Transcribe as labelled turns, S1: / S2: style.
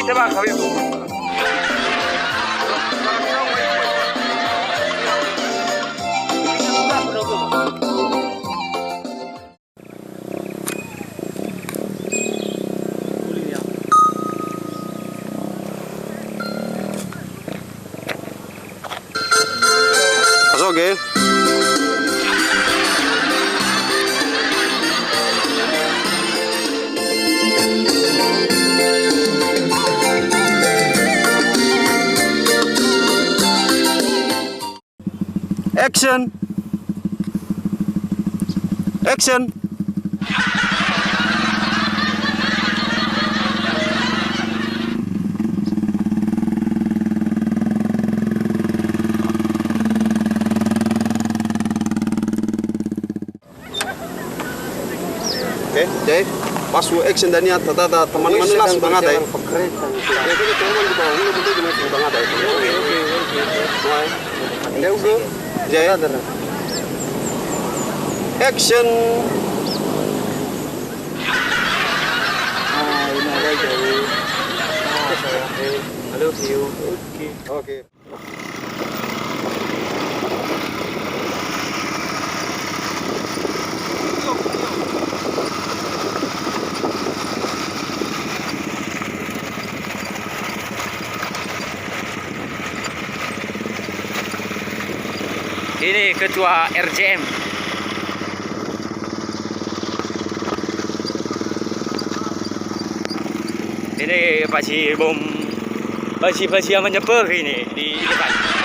S1: coba kami.
S2: Oke. Action. Action. Oke, jadi pas action dan niat tata teman-teman langsung bang ada. Oke, teman di bawah ini betul betul bang ada. Oke. Ada ugo. Jaya. Action.
S1: Ini ada jadi. Halo, see you.
S2: Oke.
S1: Ini ketua RJM. Ini pasti bom, pasti yang menyebar ini di depan.